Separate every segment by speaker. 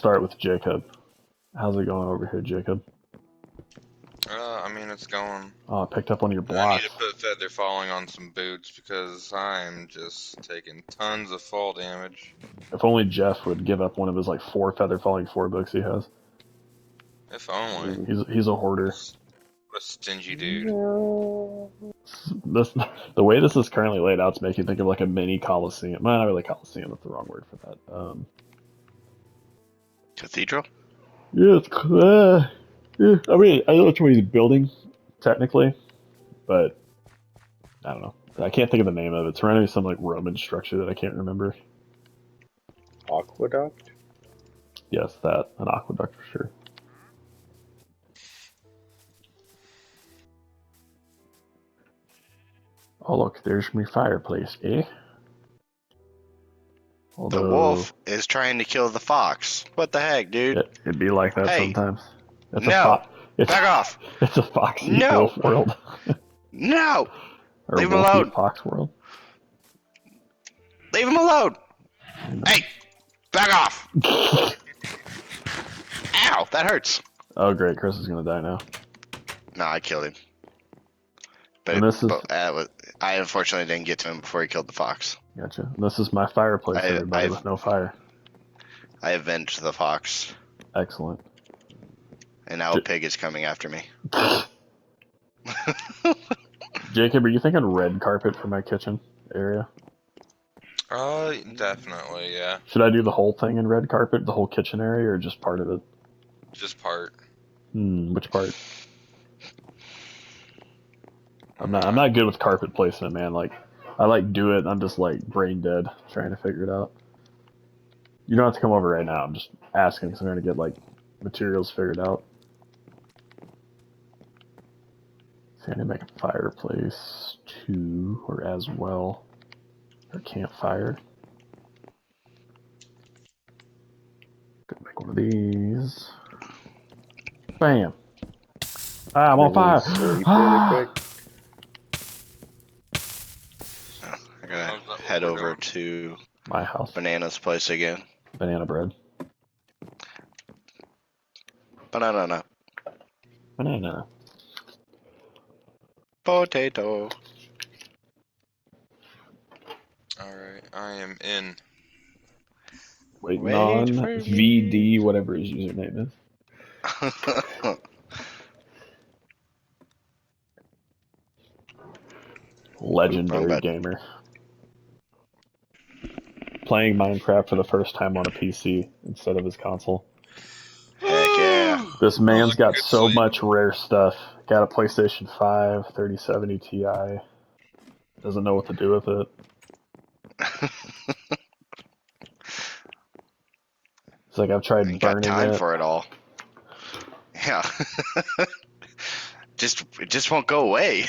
Speaker 1: start with Jacob. How's it going over here, Jacob?
Speaker 2: I mean, it's going.
Speaker 1: Oh, I picked up one of your
Speaker 2: I
Speaker 1: blocks.
Speaker 2: need to put feather falling on some boots because I'm just taking tons of fall damage.
Speaker 1: If only Jeff would give up one of his like 4 feather falling 4 books he has.
Speaker 2: If only.
Speaker 1: He's a hoarder.
Speaker 2: What a stingy dude.
Speaker 1: This the way this is currently laid out is making me think of like a mini Coliseum. Well, not really Coliseum. That's the wrong word for that.
Speaker 3: Cathedral?
Speaker 1: Yeah, yeah. I mean, I know which one he's building, technically, but I don't know. I can't think of the name of it. It's reminding me of some like Roman structure that I can't remember.
Speaker 4: Aqueduct?
Speaker 1: Yes, that an aqueduct for sure. Oh look, there's my fireplace, eh? Although,
Speaker 3: The wolf is trying to kill the fox. What the heck, dude?
Speaker 1: it'd be like that
Speaker 3: Hey,
Speaker 1: sometimes. It's
Speaker 3: no.
Speaker 1: It's,
Speaker 3: Back off.
Speaker 1: It's a foxy
Speaker 3: No.
Speaker 1: wolf world.
Speaker 3: No!
Speaker 1: Or
Speaker 3: Leave him
Speaker 1: wolfy
Speaker 3: alone.
Speaker 1: fox world.
Speaker 3: Leave him alone! Hey! Back off! Ow! That hurts.
Speaker 1: Oh great, Chris is gonna die now.
Speaker 3: No, I killed him.
Speaker 1: And this is
Speaker 3: I unfortunately didn't get to him before he killed the fox.
Speaker 1: gotcha. And this is my fireplace, everybody, with no fire.
Speaker 3: I avenged the fox.
Speaker 1: Excellent.
Speaker 3: And now a pig is coming after me.
Speaker 1: Jacob, are you thinking red carpet for my kitchen area?
Speaker 2: Definitely, yeah.
Speaker 1: Should I do the whole thing in red carpet, the whole kitchen area, or just part of it?
Speaker 2: Just part.
Speaker 1: Which part? I'm not good with carpet placement, man. Like, I like do it, I'm just like brain dead trying to figure it out. You don't have to come over right now. I'm just asking because I'm trying to get like materials figured out. So I need to make a fireplace too, or as well, or campfire. Gonna make one of these. Bam! Ah, I'm on fire!
Speaker 4: Really quick.
Speaker 3: I gotta head over to
Speaker 1: My house.
Speaker 3: Banana's place again.
Speaker 1: Banana bread.
Speaker 3: Banana.
Speaker 1: Banana.
Speaker 3: Potato.
Speaker 2: Alright, I am in.
Speaker 1: Waiting
Speaker 3: Wait
Speaker 1: on
Speaker 3: for
Speaker 1: VD, whatever his username is. Legendary gamer. Playing Minecraft for the first time on a PC instead of his console.
Speaker 3: Heck yeah.
Speaker 1: This man's got so
Speaker 2: sleep.
Speaker 1: much rare stuff. Got a PlayStation 5, 3070 Ti. Doesn't know what to do with it. It's like I've tried
Speaker 3: Ain't
Speaker 1: burning
Speaker 3: got time
Speaker 1: it.
Speaker 3: for it all. Yeah. It just won't go away.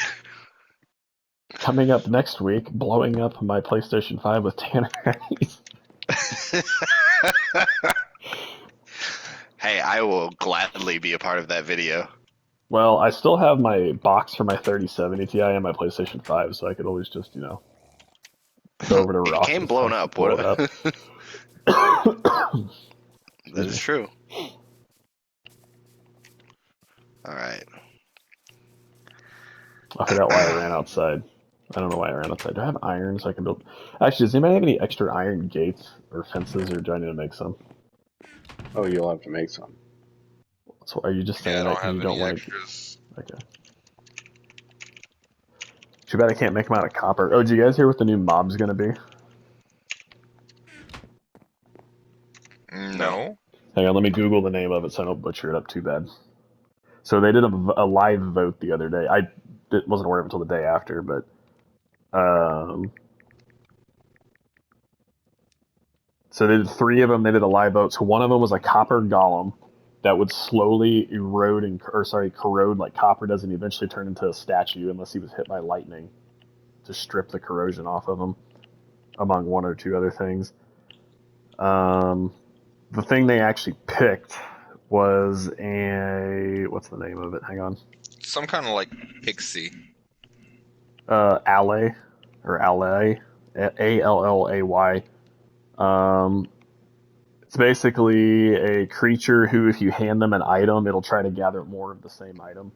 Speaker 1: Coming up next week, blowing up my PlayStation 5 with tanneries.
Speaker 3: Hey, I will gladly be a part of that video.
Speaker 1: Well, I still have my box for my 3070 Ti and my PlayStation 5, so I could always just, go over to Ross.
Speaker 3: It came blown up.
Speaker 1: Blow it up.
Speaker 3: That is true. Alright.
Speaker 1: I forgot why I ran outside. I don't know why I ran outside. Do I have iron so I can build... Actually, does anybody have any extra iron gates or fences, or do I need to make some?
Speaker 4: Oh, you'll have to make some.
Speaker 1: So are you just saying that because you don't want to... Okay. Too bad I can't make them out of copper. Oh, did you guys hear what the new mob's gonna be?
Speaker 2: No.
Speaker 1: Hang on, let me Google the name of it so I don't butcher it up too bad. So they did a live vote the other day. I wasn't aware of it until the day after, but... So they did 3 of them. They did a live vote. So one of them was a copper golem that would slowly corrode like copper does, and eventually turn into a statue unless he was hit by lightning to strip the corrosion off of him, among 1 or 2 other things. The thing they actually picked was what's the name of it? Hang on.
Speaker 2: Some kind of like pixie.
Speaker 1: Allay, or Allay, Allay. It's basically a creature who, if you hand them an item, it'll try to gather more of the same item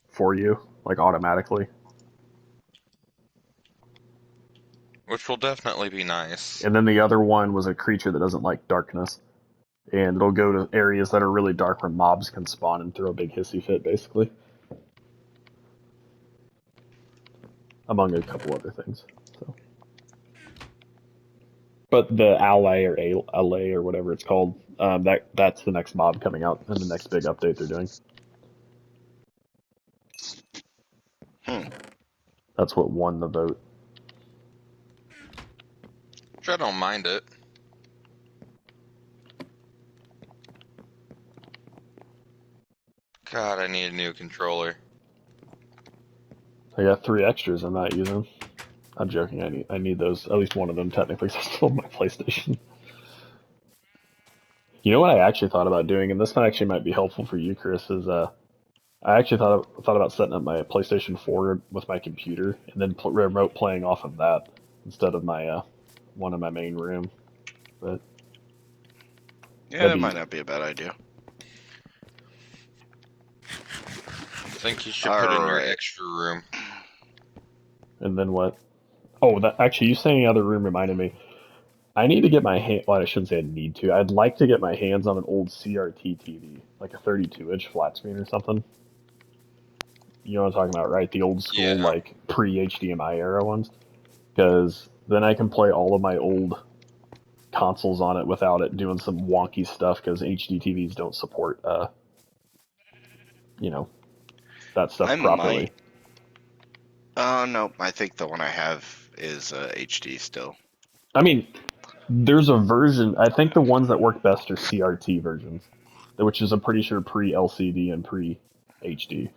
Speaker 1: for you, like automatically.
Speaker 2: Which will definitely be nice.
Speaker 1: And then the other one was a creature that doesn't like darkness. And it'll go to areas that are really dark where mobs can spawn and throw a big hissy fit, basically. Among a couple other things. So. But the Allay or Allay or whatever it's called, that's the next mob coming out in the next big update they're doing. That's what won the vote.
Speaker 2: Which I don't mind it. God, I need a new controller.
Speaker 1: I got 3 extras I'm not using. I'm joking. I need those. At least one of them technically. So still on my PlayStation. You know what I actually thought about doing, and this actually might be helpful for you, Chris. Is I actually thought about setting up my PlayStation 4 with my computer and then remote playing off of that instead of my one in my main room. But
Speaker 3: Yeah, that might not be a bad idea.
Speaker 2: I think you should put in your extra room.
Speaker 1: And then what? Oh, that actually, you saying other room reminded me. I need to get my hand. Well, I shouldn't say I need to. I'd like to get my hands on an old CRT TV, like a 32-inch flat screen or something. You know what I'm talking about, right? The old school, like pre-HDMI era ones. Because then I can play all of my old consoles on it without it doing some wonky stuff. Because HD TVs don't support, that stuff properly.
Speaker 3: No, I think the one I have is HD still.
Speaker 1: I mean, there's a version. I think the ones that work best are CRT versions, which is I'm pretty sure pre-LCD and pre-HD.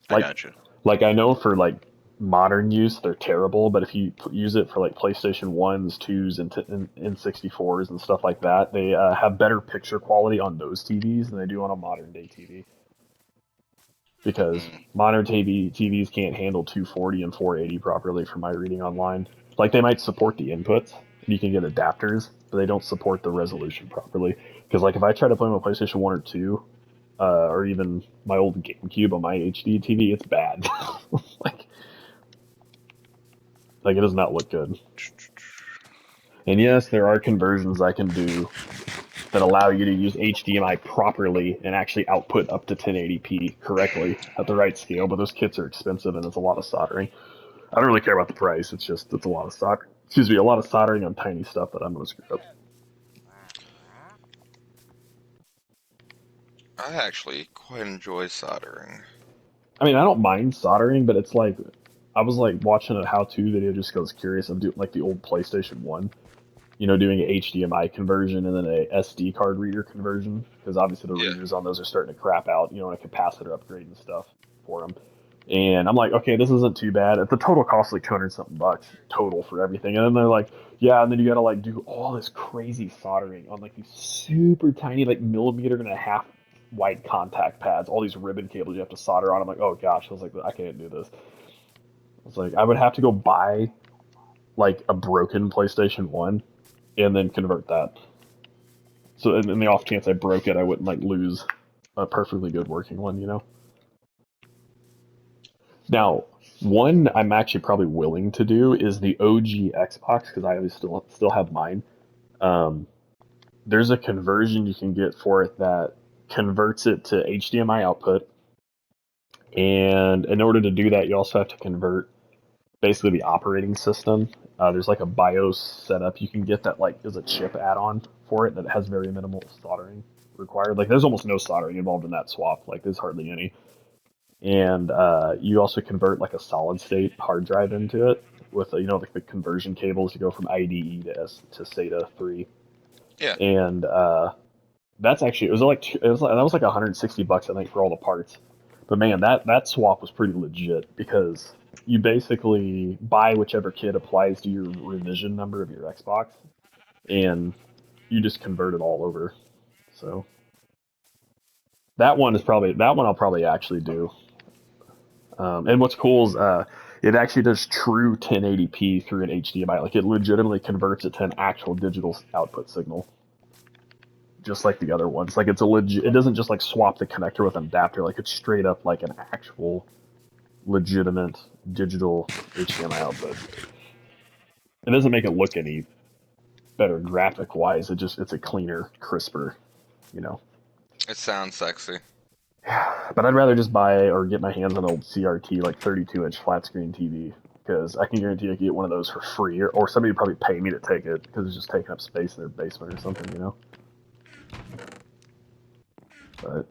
Speaker 3: I gotcha.
Speaker 1: Like I know for like modern use they're terrible, but if you use it for like PlayStation 1s, 2s, and N64s and stuff like that, they have better picture quality on those TVs than they do on a modern day TV. Because modern TVs can't handle 240 and 480 properly from my reading online. Like they might support the inputs, and you can get adapters, but they don't support the resolution properly. Because like if I try to play my PlayStation 1 or 2, or even my old GameCube on my HD TV, it's bad. like it does not look good. And yes, there are conversions I can do that allow you to use HDMI properly and actually output up to 1080p correctly at the right scale, but those kits are expensive and it's a lot of soldering. I don't really care about the price, it's a lot of soldering. Excuse me, a lot of soldering on tiny stuff that I'm going to screw up.
Speaker 2: I actually quite enjoy soldering.
Speaker 1: I mean, I don't mind soldering, but it's like, I was like watching a how-to video just because I was curious of doing like the old PlayStation 1. Doing an HDMI conversion and then a SD card reader conversion, because obviously the readers on those are starting to crap out, and a capacitor upgrade and stuff for them. And I'm like, okay, this isn't too bad. The total costs like 200 something bucks total for everything. And then they're like, yeah, and then you gotta like do all this crazy soldering on like these super tiny, like 1.5 mm wide contact pads, all these ribbon cables you have to solder on. I'm like, oh gosh, I was like, I can't do this. I was like, I would have to go buy like a broken PlayStation 1 and then convert that. So in the off chance I broke it, I wouldn't like lose a perfectly good working one, Now, one I'm actually probably willing to do is the OG Xbox, because I still have mine. There's a conversion you can get for it that converts it to HDMI output, and in order to do that, you also have to convert basically the operating system. There's like a BIOS setup you can get that like is a chip add-on for it that has very minimal soldering required. Like there's almost no soldering involved in that swap. Like there's hardly any. And you also convert like a solid state hard drive into it with like the conversion cables to go from IDE to SATA 3.
Speaker 2: Yeah.
Speaker 1: And that's actually that was like $160 I think for all the parts. But man, that swap was pretty legit because you basically buy whichever kit applies to your revision number of your Xbox, and you just convert it all over. So that one I'll probably actually do. And what's cool is It actually does true 1080p through an HDMI. Like, it legitimately converts it to an actual digital output signal. Just like the other ones. Like, it's a legit. It doesn't just like swap the connector with an adapter. Like, it's straight up like an actual legitimate digital HDMI output. It doesn't make it look any better graphic wise. It's a cleaner, crisper, you know.
Speaker 2: It sounds sexy.
Speaker 1: But I'd rather just buy or get my hands on an old CRT, like 32-inch flat screen TV, because I can guarantee I can get one of those for free, or somebody would probably pay me to take it because it's just taking up space in their basement or something, you know. But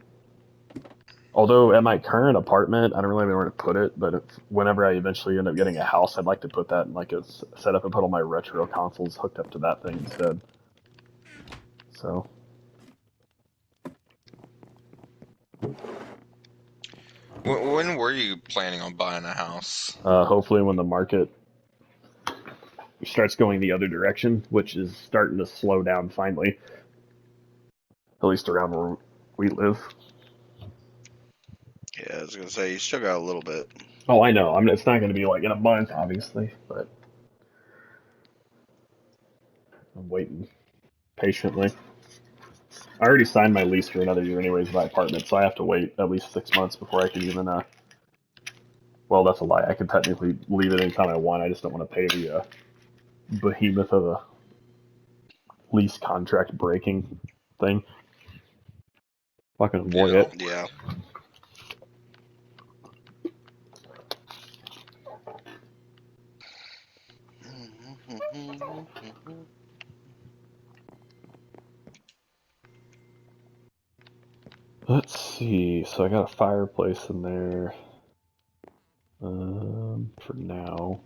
Speaker 1: although at my current apartment, I don't really know where to put it. But whenever I eventually end up getting a house, I'd like to put that in like a setup and put all my retro consoles hooked up to that thing instead. So.
Speaker 2: When were you planning on buying a house?
Speaker 1: Hopefully when the market starts going the other direction, which is starting to slow down finally, at least around where we live.
Speaker 3: Yeah, I was gonna say you still got a little bit.
Speaker 1: Oh, I know. It's not going to be like in a month, obviously, but I'm waiting patiently. I already signed my lease for another year anyways, my apartment, so I have to wait at least 6 months before I can even, well, that's a lie. I can technically leave it anytime I want. I just don't want to pay the behemoth of a lease contract breaking thing. Fucking avoid
Speaker 2: Yeah.
Speaker 1: it.
Speaker 3: Yeah.
Speaker 1: Let's see. So I got a fireplace in there. For now.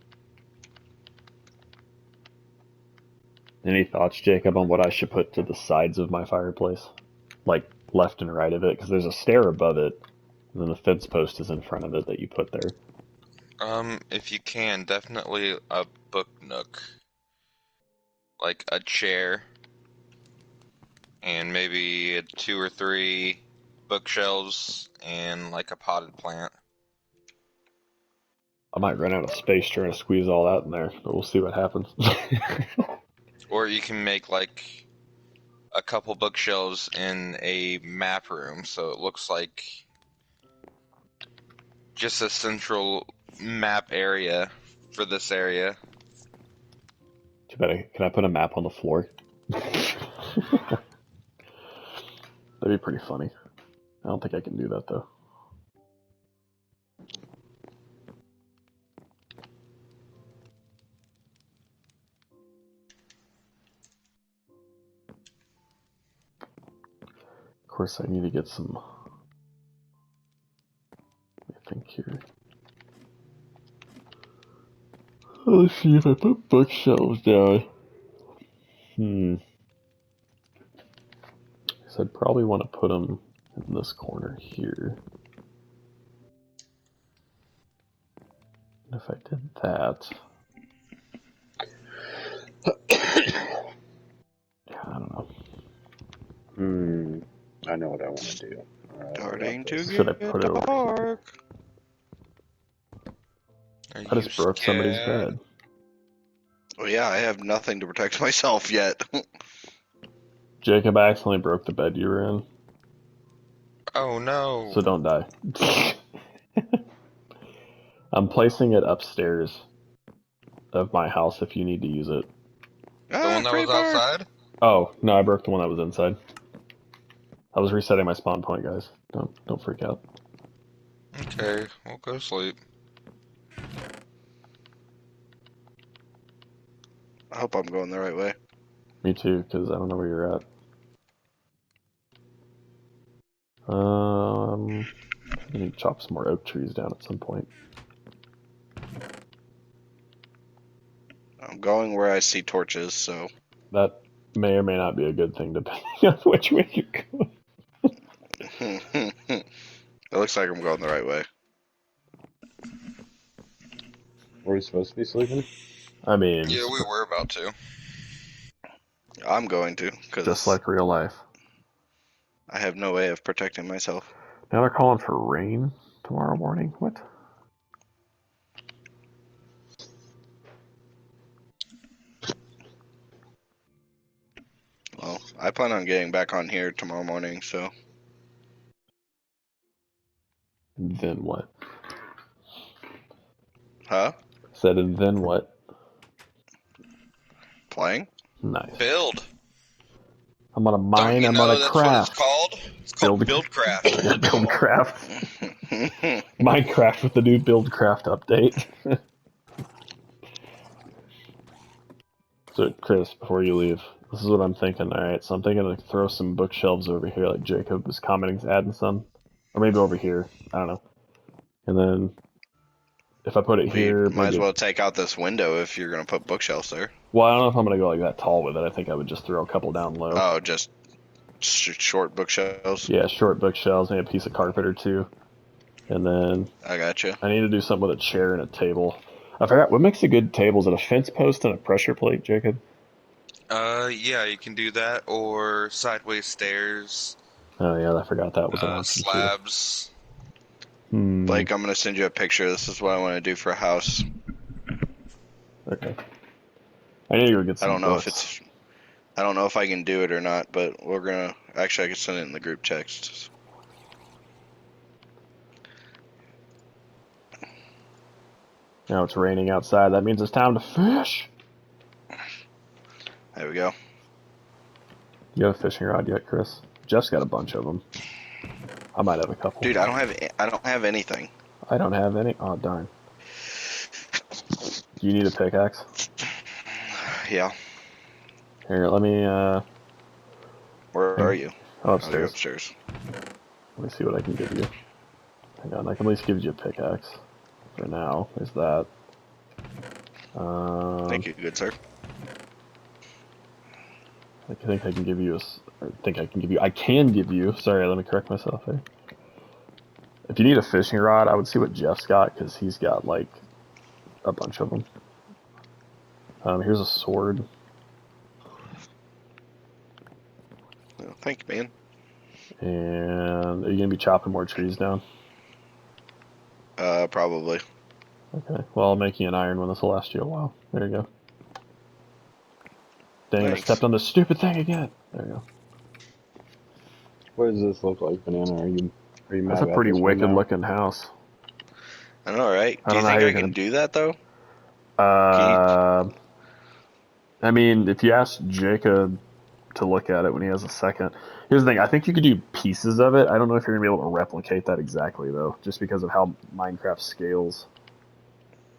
Speaker 1: Any thoughts, Jacob, on what I should put to the sides of my fireplace? Like left and right of it? Because there's a stair above it, and then the fence post is in front of it that you put there.
Speaker 2: If you can, definitely a book nook. Like a chair. And maybe 2 or 3 bookshelves and like a potted plant.
Speaker 1: I might run out of space trying to squeeze all that in there, but we'll see what happens.
Speaker 2: Or you can make like a couple bookshelves in a map room, so it looks like just a central map area for this area.
Speaker 1: Too bad. Can I put a map on the floor? That'd be pretty funny. I don't think I can do that though. Of course, I need to get some. Let me think here. Let's see if I put bookshelves down. So I'd probably want to put them in this corner here. And if I did that, yeah, I don't know.
Speaker 4: I know what I want to do.
Speaker 3: Starting to
Speaker 1: Should I
Speaker 3: get
Speaker 1: put it over here?
Speaker 3: dark.
Speaker 2: Are
Speaker 1: I
Speaker 2: you
Speaker 1: just broke somebody's
Speaker 2: scared?
Speaker 1: bed.
Speaker 3: Well, yeah, I have nothing to protect myself yet.
Speaker 1: Jacob, I accidentally broke the bed you were in,
Speaker 2: Oh no.
Speaker 1: so don't die. I'm placing it upstairs of my house if you need to use it.
Speaker 2: The one that was
Speaker 3: creeper!
Speaker 2: outside?
Speaker 1: Oh, no, I broke the one that was inside. I was resetting my spawn point, guys. Don't freak out.
Speaker 2: Okay, we'll go sleep.
Speaker 3: I hope I'm going the right way.
Speaker 1: Me too, because I don't know where you're at. I need to chop some more oak trees down at some point.
Speaker 3: I'm going where I see torches, so.
Speaker 1: That may or may not be a good thing depending on which way you're going.
Speaker 3: It looks like I'm going the right way.
Speaker 4: Were we supposed to be sleeping?
Speaker 1: I mean,
Speaker 2: Yeah, we were about to.
Speaker 3: I'm going to,
Speaker 1: just
Speaker 3: because
Speaker 1: like real life.
Speaker 3: I have no way of protecting myself.
Speaker 1: Now they're calling for rain tomorrow morning. What?
Speaker 3: I plan on getting back on here tomorrow morning, so.
Speaker 1: And then what?
Speaker 3: Huh?
Speaker 1: Said, and then what?
Speaker 3: Playing?
Speaker 1: Nice.
Speaker 2: Build.
Speaker 1: I'm gonna
Speaker 2: Don't
Speaker 1: mine,
Speaker 2: you
Speaker 1: I'm
Speaker 2: know
Speaker 1: gonna
Speaker 2: that's what it's
Speaker 1: craft.
Speaker 2: called? It's called
Speaker 1: Build-
Speaker 2: Buildcraft.
Speaker 1: Yeah, Buildcraft. Minecraft with the new Buildcraft update. So, Chris, before you leave, this is what I'm thinking. Alright, so I'm thinking to throw some bookshelves over here, like Jacob was commenting, adding some. Or maybe over here. I don't know. And then, if I put it
Speaker 3: We
Speaker 1: here,
Speaker 3: might as
Speaker 1: maybe.
Speaker 3: well take out this window if you're gonna put bookshelves there.
Speaker 1: Well, I don't know if I'm gonna go like that tall with it. I think I would just throw a couple down low.
Speaker 3: Oh, just short bookshelves.
Speaker 1: Yeah, short bookshelves, maybe a piece of carpet or two. And then
Speaker 3: I gotcha.
Speaker 1: I need to do something with a chair and a table. I forgot, what makes a good table? Is it a fence post and a pressure plate, Jacob?
Speaker 2: Yeah, you can do that, or sideways stairs,
Speaker 1: Oh yeah, I forgot that was an option
Speaker 2: slabs.
Speaker 1: too.
Speaker 3: Blake, I'm gonna send you a picture. This is what I want to do for a house.
Speaker 1: Okay. I need to go get
Speaker 3: I
Speaker 1: some
Speaker 3: don't know
Speaker 1: books.
Speaker 3: I don't know if I can do it or not, but we're gonna. Actually, I can send it in the group text.
Speaker 1: Now it's raining outside. That means it's time to fish.
Speaker 3: There we go.
Speaker 1: You have a fishing rod yet, Chris? Jeff's got a bunch of them. I might have a couple.
Speaker 3: Dude, I don't have anything.
Speaker 1: I don't have any. Oh darn. Do you need a pickaxe?
Speaker 3: Yeah.
Speaker 1: Here, let me.
Speaker 3: Where are you?
Speaker 1: Oh,
Speaker 3: Oh, you're
Speaker 1: upstairs.
Speaker 3: upstairs.
Speaker 1: Let me see what I can give you. Hang on, I can at least give you a pickaxe. For now, there's that.
Speaker 3: Thank you, good sir.
Speaker 1: I think I can give you I can give you, sorry, let me correct myself here. If you need a fishing rod, I would see what Jeff's got, because he's got, like, a bunch of them. Here's a sword.
Speaker 3: Oh, thank you, man.
Speaker 1: And are you going to be chopping more trees down?
Speaker 3: Probably.
Speaker 1: Okay, well, I'll make you an iron one. This will last you a while. There you go. Dang, I
Speaker 3: Thanks.
Speaker 1: stepped on this stupid thing again. There you go.
Speaker 4: What does this look like, Banana? Are you mad
Speaker 1: That's a
Speaker 4: about
Speaker 1: pretty
Speaker 4: this one
Speaker 1: wicked
Speaker 4: now?
Speaker 1: looking house.
Speaker 3: I know, right?
Speaker 1: I
Speaker 3: Do
Speaker 1: don't
Speaker 3: you
Speaker 1: know how
Speaker 3: think
Speaker 1: you're
Speaker 3: I can
Speaker 1: gonna.
Speaker 3: do that though?
Speaker 1: I mean, if you ask Jacob to look at it when he has a second. Here's the thing, I think you could do pieces of it. I don't know if you're going to be able to replicate that exactly, though, just because of how Minecraft scales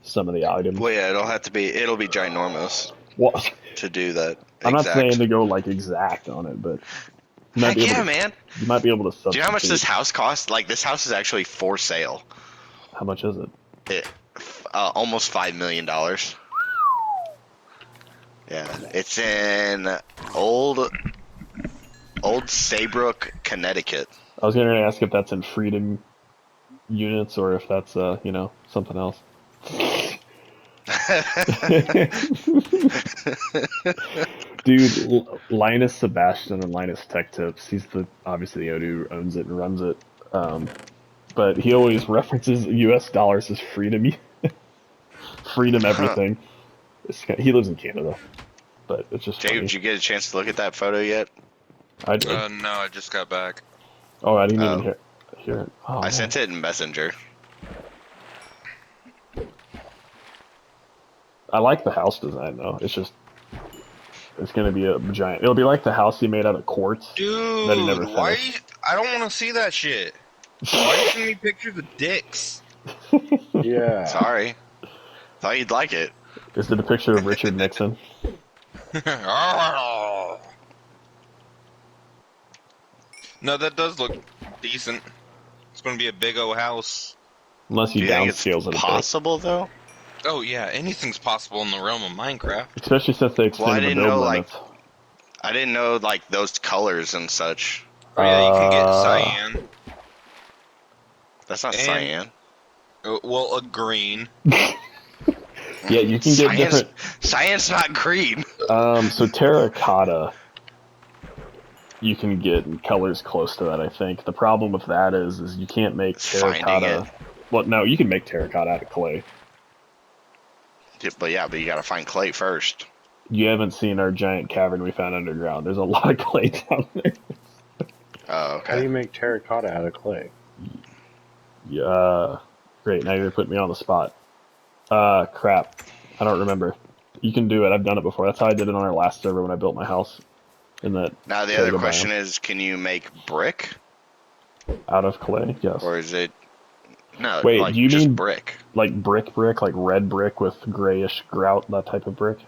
Speaker 1: some of the items.
Speaker 3: Well, yeah, it'll be ginormous
Speaker 1: Well,
Speaker 3: to do that.
Speaker 1: I'm not saying
Speaker 3: Exact.
Speaker 1: to go, like, exact on it, but you might
Speaker 3: Heck
Speaker 1: be able
Speaker 3: yeah,
Speaker 1: to,
Speaker 3: man.
Speaker 1: you might be able to substitute.
Speaker 3: Do you know how much this house costs? Like, this house is actually for sale.
Speaker 1: How much is it?
Speaker 3: Almost $5 million. Yeah, it's in old Saybrook, Connecticut.
Speaker 1: I was going to ask if that's in freedom units or if that's, something else. Dude, Linus Sebastian and Linus Tech Tips, he's obviously the owner who owns it and runs it. But he always references US dollars as freedom, freedom everything. He lives in Canada, but it's just
Speaker 3: Jacob,
Speaker 1: funny.
Speaker 3: did you get a chance to look at that photo yet?
Speaker 1: I did.
Speaker 2: No, I just got back.
Speaker 1: Oh, I didn't even hear it. Oh,
Speaker 3: I
Speaker 1: man.
Speaker 3: sent it in Messenger.
Speaker 1: I like the house design though. It's gonna be a giant. It'll be like the house he made out of quartz.
Speaker 2: Dude,
Speaker 1: that he never
Speaker 2: why?
Speaker 1: finished.
Speaker 2: I don't want to see that shit. Why you send me pictures of dicks?
Speaker 4: Yeah.
Speaker 3: Sorry. Thought you'd like it.
Speaker 1: Is it a picture of Richard Nixon?
Speaker 2: No, that does look decent. It's going to be a big old house.
Speaker 1: Unless
Speaker 3: Do
Speaker 1: he
Speaker 3: you think it's
Speaker 1: downscales it a bit.
Speaker 3: possible though?
Speaker 2: Oh yeah, anything's possible in the realm of Minecraft.
Speaker 1: Especially since they
Speaker 3: Well, I
Speaker 1: extended the
Speaker 3: didn't
Speaker 1: build
Speaker 3: know
Speaker 1: limits.
Speaker 3: I didn't know like those colors and such.
Speaker 2: Oh yeah, you can get cyan.
Speaker 3: That's not
Speaker 2: And-
Speaker 3: cyan.
Speaker 2: Well, a green.
Speaker 1: Yeah, you can get different.
Speaker 3: Cyan's not green.
Speaker 1: So Terra Cotta, you can get colors close to that. I think the problem with that is you can't make
Speaker 3: Finding
Speaker 1: terracotta. Well, no, you can make terracotta out of clay.
Speaker 3: But you gotta find clay first.
Speaker 1: You haven't seen our giant cavern we found underground. There's a lot of clay down there.
Speaker 3: Oh,
Speaker 4: How do you
Speaker 3: okay.
Speaker 4: make terracotta out of clay?
Speaker 1: Yeah. Great. Now you're putting me on the spot. Crap. I don't remember. You can do it. I've done it before. That's how I did it on our last server when I built my house. In that
Speaker 3: Now the other
Speaker 1: taiga
Speaker 3: question
Speaker 1: biome.
Speaker 3: is, can you make brick,
Speaker 1: Out of clay, yes.
Speaker 3: or is it no,
Speaker 1: Wait,
Speaker 3: like
Speaker 1: do you
Speaker 3: just
Speaker 1: mean
Speaker 3: brick?
Speaker 1: like brick, like red brick with grayish grout, that type of brick?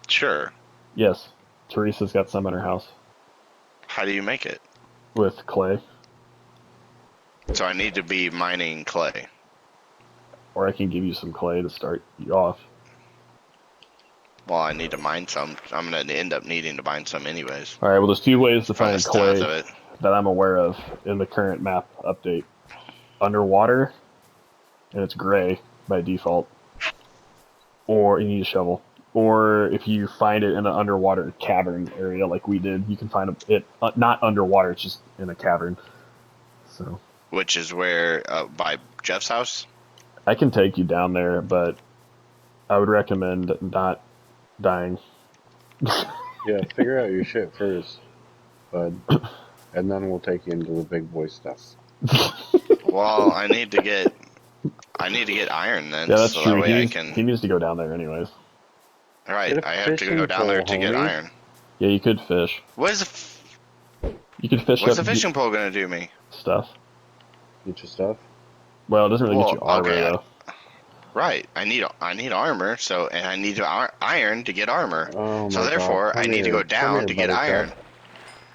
Speaker 3: Sure.
Speaker 1: Yes. Teresa's got some in her house
Speaker 3: How do you make it?
Speaker 1: with clay,
Speaker 3: So I need to be mining clay.
Speaker 1: or I can give you some clay to start you off.
Speaker 3: Well, I need to mine some. I'm gonna end up needing to mine some anyways.
Speaker 1: All right. Well, there's two ways to
Speaker 3: From the
Speaker 1: find
Speaker 3: sounds
Speaker 1: clay
Speaker 3: of it.
Speaker 1: that I'm aware of in the current map update. Underwater, and it's gray by default. Or you need a shovel. Or if you find it in an underwater cavern area like we did, you can find it not underwater, it's just in a cavern. So
Speaker 3: Which is where by Jeff's house.
Speaker 1: I can take you down there, but I would recommend not dying.
Speaker 4: Yeah, figure out your shit first, bud. And then we'll take you into the big boy stuff.
Speaker 3: Well, I need to get iron then,
Speaker 1: Yeah, that's
Speaker 3: so
Speaker 1: true.
Speaker 3: that way I
Speaker 1: He
Speaker 3: can.
Speaker 1: needs to go down there anyways.
Speaker 3: All right,
Speaker 4: Get a
Speaker 3: I have to go
Speaker 4: fishing
Speaker 3: down there
Speaker 4: pole,
Speaker 3: to get
Speaker 4: homie.
Speaker 3: iron.
Speaker 1: Yeah, you could fish.
Speaker 3: What is
Speaker 1: You could fish
Speaker 3: what's
Speaker 1: up
Speaker 3: the fishing pole gonna do me?
Speaker 1: stuff.
Speaker 4: Get your stuff.
Speaker 1: Well, it doesn't really get
Speaker 3: Well,
Speaker 1: you armor
Speaker 3: okay,
Speaker 1: though.
Speaker 3: right. I need armor, so and I need iron to get armor.
Speaker 4: Oh
Speaker 3: So
Speaker 4: my
Speaker 3: therefore,
Speaker 4: god.
Speaker 3: I need to go down to get iron.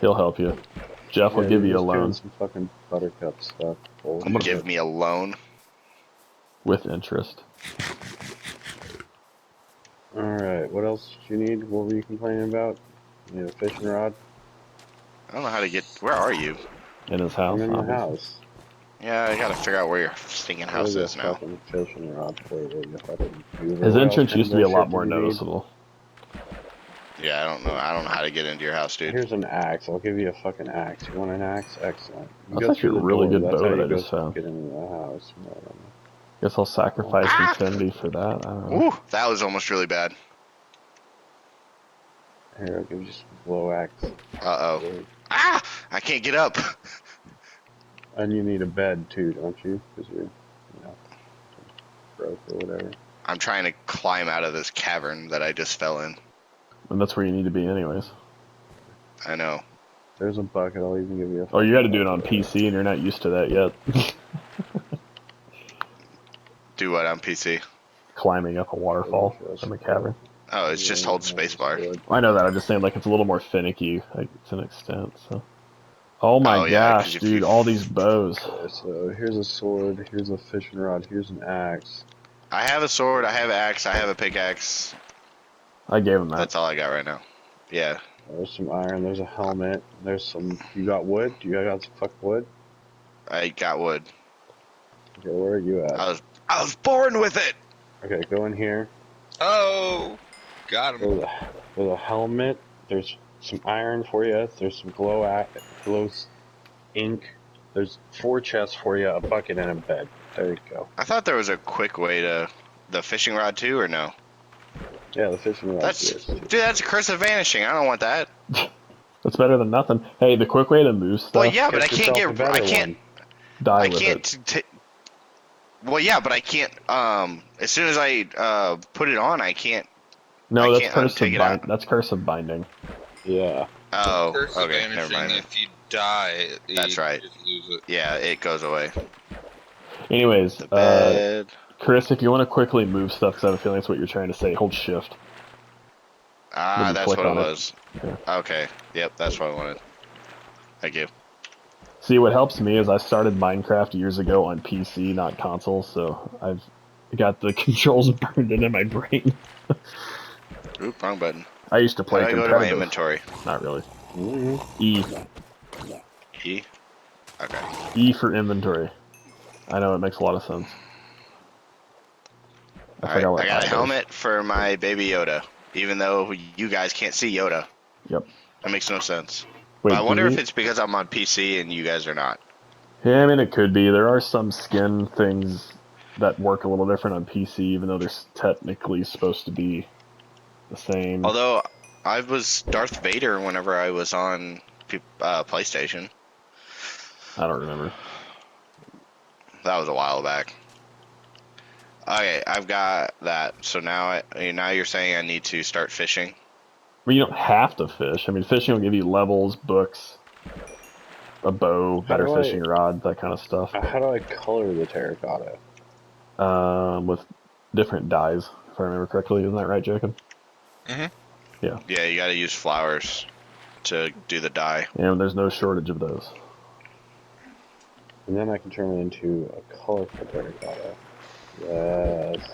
Speaker 1: He'll help you. Jeff will
Speaker 4: Yeah,
Speaker 1: give
Speaker 4: you're
Speaker 1: you a
Speaker 4: just doing
Speaker 1: loan
Speaker 4: some fucking buttercup stuff.
Speaker 1: gonna-
Speaker 3: Give me a loan.
Speaker 1: with interest.
Speaker 4: Alright, what else did you need? What were you complaining about? You need a fishing rod?
Speaker 3: I don't know how to get. Where are you?
Speaker 1: In his house,
Speaker 4: I'm in the
Speaker 1: obviously.
Speaker 4: house.
Speaker 3: Yeah, I gotta figure out where your stinking house
Speaker 4: There's
Speaker 3: is
Speaker 4: a
Speaker 3: now.
Speaker 4: fucking fishing rod for you, you fucking goober.
Speaker 1: His
Speaker 4: What
Speaker 1: entrance
Speaker 4: else
Speaker 1: used to be a lot
Speaker 4: shit
Speaker 1: more
Speaker 4: did you need?
Speaker 1: noticeable.
Speaker 3: Yeah, I don't know. I don't know how to get into your house, dude.
Speaker 4: Here's an axe. I'll give you a fucking axe. You want an axe? Excellent. You
Speaker 1: That's
Speaker 4: go
Speaker 1: actually
Speaker 4: through
Speaker 1: a
Speaker 4: the
Speaker 1: really
Speaker 4: door.
Speaker 1: good
Speaker 4: That's
Speaker 1: bow
Speaker 4: how
Speaker 1: that
Speaker 4: you
Speaker 1: I
Speaker 4: go
Speaker 1: just found.
Speaker 4: get into the house.
Speaker 1: Guess I'll sacrifice
Speaker 3: Ah!
Speaker 1: Infinity for that. I don't know.
Speaker 3: Ooh, that was almost really bad.
Speaker 4: Here, I'll give you some glow axe.
Speaker 3: Uh oh. Ah! I can't get up.
Speaker 4: And you need a bed too, don't you? Because you're, broke or whatever.
Speaker 3: I'm trying to climb out of this cavern that I just fell in.
Speaker 1: And that's where you need to be anyways.
Speaker 3: I know.
Speaker 4: There's a bucket. I'll even give you a.
Speaker 1: Oh, you got to
Speaker 4: fucking
Speaker 1: do it on
Speaker 4: bucket.
Speaker 1: PC, and you're not used to that yet.
Speaker 3: Do what on PC?
Speaker 1: Climbing up a waterfall from a cavern.
Speaker 3: Oh, it's just hold spacebar.
Speaker 1: I know that. I'm just saying, like, it's a little more finicky, like, to an extent. So. Oh my
Speaker 3: Oh, yeah, 'cause
Speaker 1: gosh,
Speaker 3: if
Speaker 1: dude!
Speaker 3: you-
Speaker 1: All these bows.
Speaker 4: Okay, so here's a sword. Here's a fishing rod. Here's an axe.
Speaker 3: I have a sword, I have an axe, I have a pickaxe.
Speaker 1: I gave him that.
Speaker 3: That's all I got right now. Yeah.
Speaker 4: There's some iron. There's a helmet. There's some. You got wood? Do you got some fucking wood?
Speaker 3: I got wood.
Speaker 4: Okay, where are you at?
Speaker 3: I was born with it!
Speaker 4: Okay, go in here.
Speaker 2: Oh, got him.
Speaker 4: There's a helmet. There's some iron for you. There's some glow ink. There's 4 chests for you, a bucket, and a bed. There you go.
Speaker 3: I thought there was a quick way to... The fishing rod too, or no?
Speaker 4: Yeah, the fishing rod.
Speaker 3: Dude, that's a curse of vanishing. I don't want that.
Speaker 1: That's better than nothing. Hey, the quick way to move stuff.
Speaker 3: Well, yeah, but I can't get... I can't...
Speaker 1: Die
Speaker 3: I
Speaker 1: with
Speaker 3: can't...
Speaker 1: it.
Speaker 3: Well, yeah, but I can't... As soon as I put it on, I can't...
Speaker 1: No,
Speaker 3: I
Speaker 1: that's
Speaker 3: can't
Speaker 1: curse of
Speaker 3: take it out.
Speaker 1: That's curse of binding.
Speaker 4: Yeah.
Speaker 3: Oh,
Speaker 2: Curse of
Speaker 3: okay, never
Speaker 2: vanishing.
Speaker 3: mind.
Speaker 2: If you die,
Speaker 3: That's
Speaker 2: you
Speaker 3: right.
Speaker 2: just lose it.
Speaker 3: Yeah, it goes away.
Speaker 1: Anyways,
Speaker 3: The bed...
Speaker 1: Chris, if you want to quickly move stuff, because I have a feeling that's what you're trying to say, hold shift.
Speaker 3: Ah,
Speaker 1: Then you
Speaker 3: that's
Speaker 1: click
Speaker 3: what it
Speaker 1: on it.
Speaker 3: was.
Speaker 1: Yeah.
Speaker 3: Okay, yep, that's what I wanted. Thank you.
Speaker 1: See, what helps me is I started Minecraft years ago on PC, not console, so I've got the controls burned into my brain.
Speaker 3: Oop, wrong button.
Speaker 1: I used to play
Speaker 3: How do I go to
Speaker 1: competitive.
Speaker 3: my inventory?
Speaker 1: Not really.
Speaker 4: Mm-hmm.
Speaker 1: E.
Speaker 3: E? Okay.
Speaker 1: E for inventory. I know, it makes a lot of sense.
Speaker 3: Alright,
Speaker 1: what
Speaker 3: I got a
Speaker 1: I
Speaker 3: helmet for my baby Yoda. Even though you guys can't see Yoda.
Speaker 1: Yep.
Speaker 3: That makes no sense.
Speaker 1: Wait,
Speaker 3: But I wonder
Speaker 1: do
Speaker 3: if
Speaker 1: we-
Speaker 3: it's because I'm on PC and you guys are not.
Speaker 1: Yeah, I mean, it could be. There are some skin things that work a little different on PC, even though they're technically supposed to be the same.
Speaker 3: Although I was Darth Vader whenever I was on PlayStation.
Speaker 1: I don't remember.
Speaker 3: That was a while back. Okay, I've got that. So now you're saying I need to start fishing?
Speaker 1: Well, you don't have to fish. I mean, fishing will give you levels, books, a bow, better fishing rod, that kind of stuff.
Speaker 4: How do I color the Terra Cotta?
Speaker 1: With different dyes, if I remember correctly. Isn't that right, Jacob?
Speaker 2: Mm-hmm.
Speaker 1: Yeah.
Speaker 3: Yeah, you got to use flowers to do the dye.
Speaker 1: And there's no shortage of those.
Speaker 4: And then I can turn it into a colorful Terra Cotta. Yes.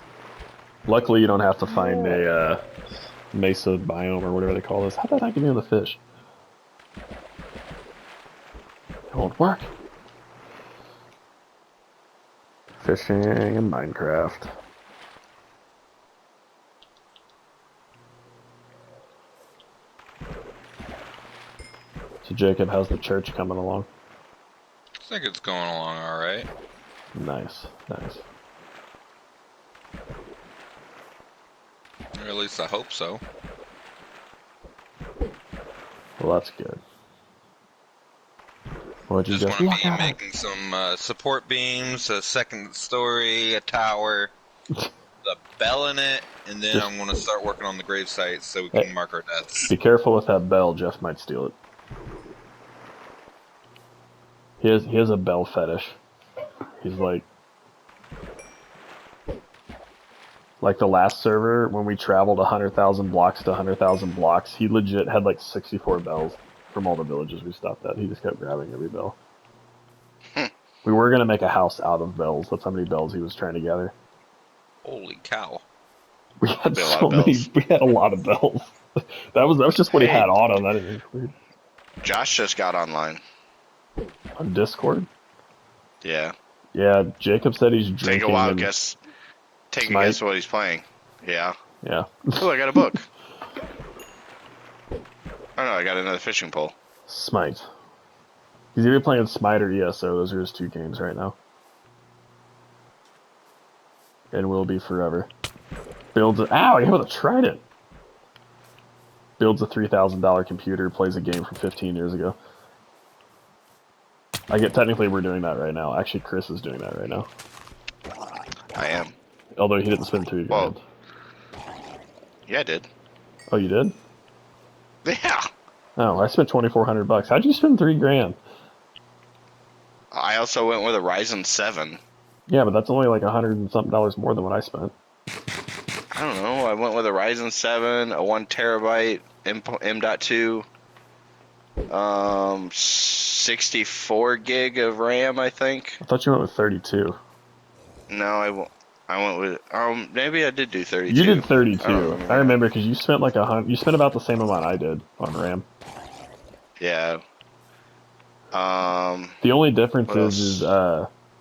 Speaker 1: Luckily, you don't have to find a mesa biome or whatever they call this. How did I get in the fish? It won't work. Fishing in Minecraft. So Jacob, how's the church coming along?
Speaker 2: I think it's going along all right.
Speaker 1: Nice, nice.
Speaker 2: Or at least I hope so.
Speaker 1: Well, that's good. What'd you
Speaker 2: Just
Speaker 1: go?
Speaker 2: want to be making some support beams, a second story, a tower, a bell in it, and then I'm going to start working on the grave sites so we can mark our deaths.
Speaker 1: Be careful with that bell. Jeff might steal it. He has a bell fetish. He's like the last server when we traveled 100,000 blocks to 100,000 blocks. He legit had like 64 bells from all the villages we stopped at. He just kept grabbing every bell. We were gonna make a house out of bells. That's how many bells he was trying to gather.
Speaker 2: Holy cow!
Speaker 1: We had so many. We had a lot of bells. That was just what he had on him. That didn't include.
Speaker 3: Josh just got online.
Speaker 1: On Discord?
Speaker 3: Yeah.
Speaker 1: Yeah, Jacob said he's drinking.
Speaker 3: Take a wild guess. Take a guess what he's playing. Yeah.
Speaker 1: Yeah.
Speaker 3: Oh, I got a book. Oh no, I got another fishing pole.
Speaker 1: Smite. He's either playing Smite or ESO. Those are his two games right now. And will be forever. Builds a... Ow, I hit with a trident! Builds a $3,000 computer, plays a game from 15 years ago. Technically we're doing that right now. Actually, Chris is doing that right now.
Speaker 3: I am.
Speaker 1: Although he didn't spend $3,000.
Speaker 3: Well, yeah, I did.
Speaker 1: Oh, you did?
Speaker 3: Yeah.
Speaker 1: Oh, I spent $2,400. How'd you spend $3,000?
Speaker 3: I also went with a Ryzen 7.
Speaker 1: Yeah, but that's only like $100 and something more than what I spent.
Speaker 3: I don't know. I went with a Ryzen 7, a 1 terabyte M.2, 64 gig of RAM, I think.
Speaker 1: I thought you went with 32.
Speaker 3: No, I went with maybe I did do 32.
Speaker 1: You did 32. I remember because you spent like you spent about the same amount I did on RAM.
Speaker 3: Yeah.
Speaker 1: The only difference is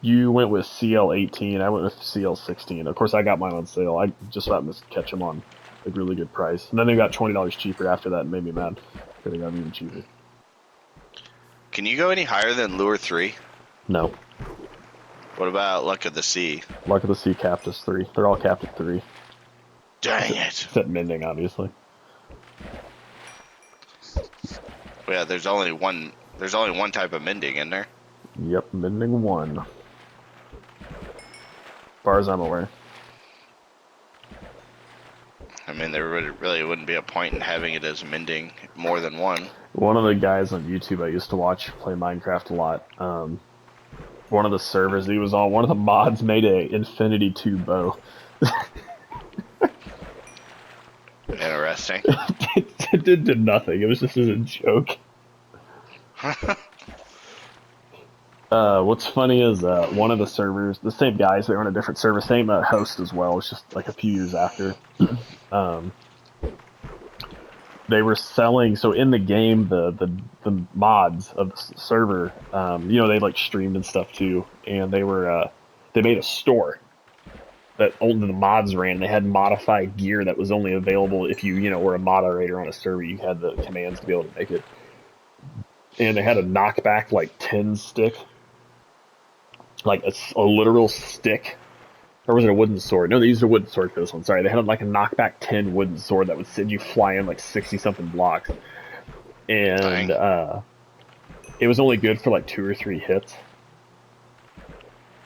Speaker 1: you went with CL18, I went with CL16. Of course, I got mine on sale. I just happened to catch them on a really good price. And then they got $20 cheaper after that and made me mad. They got even cheaper.
Speaker 3: Can you go any higher than Lure 3?
Speaker 1: No.
Speaker 3: What about Luck of the Sea?
Speaker 1: Luck of the Sea capped is 3. They're all capped at 3.
Speaker 3: Dang it.
Speaker 1: Except Mending, obviously.
Speaker 3: Yeah, there's only one type of mending in there.
Speaker 1: Yep, Mending 1. As far as I'm aware.
Speaker 3: I mean, there really wouldn't be a point in having it as mending more than one.
Speaker 1: One of the guys on YouTube I used to watch play Minecraft a lot, one of the servers he was on, one of the mods made a Infinity 2 bow.
Speaker 3: Interesting.
Speaker 1: It did nothing. It was just as a joke. What's funny is one of the servers, the same guys, they were on a different server, same host as well. It's just like a few years after. They were selling, so in the game, the mods of the server, they like streamed and stuff too, and they made a store that only the mods ran. They had modified gear that was only available if you were a moderator on a server. You had the commands to be able to make it. And they had a knockback like tin stick, like a literal stick Or was it a wooden sword? No, they used a wooden sword for this one. Sorry, they had like a knockback 10 wooden sword that would send you flying like 60 something blocks, and
Speaker 3: Dang.
Speaker 1: it was only good for like 2 or 3 hits.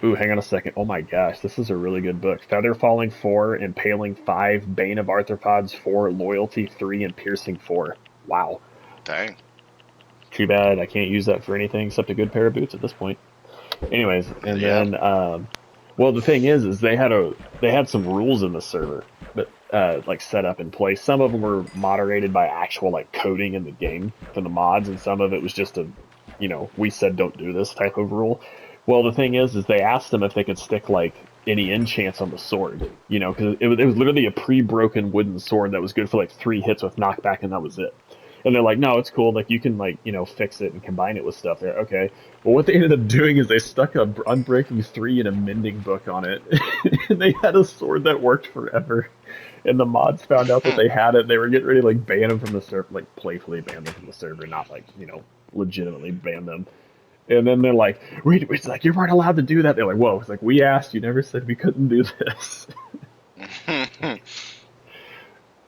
Speaker 1: Ooh, hang on a second. Oh my gosh, this is a really good book. Feather Falling 4, Impaling 5, Bane of Arthropods 4, Loyalty 3, and Piercing 4. Wow.
Speaker 3: Dang.
Speaker 1: Too bad I can't use that for anything except a good pair of boots at this point. Anyways, and
Speaker 3: Yep.
Speaker 1: then, well, the thing is they had some rules in the server that like set up in place. Some of them were moderated by actual like coding in the game for the mods, and some of it was just a, we said don't do this type of rule. Well, the thing is they asked them if they could stick like any enchants on the sword, because it was literally a pre-broken wooden sword that was good for like 3 hits with knockback, and that was it. And they're like, no, it's cool. Like you can like fix it and combine it with stuff. There, okay. Well, what they ended up doing is they stuck a Unbreaking 3 and a Mending book on it, and they had a sword that worked forever. And the mods found out that they had it. They were getting ready to like ban them from the server, like playfully ban them from the server, not like legitimately ban them. And then they're like, wait, it's like you weren't allowed to do that. They're like, whoa, it's like we asked, you never said we couldn't do this.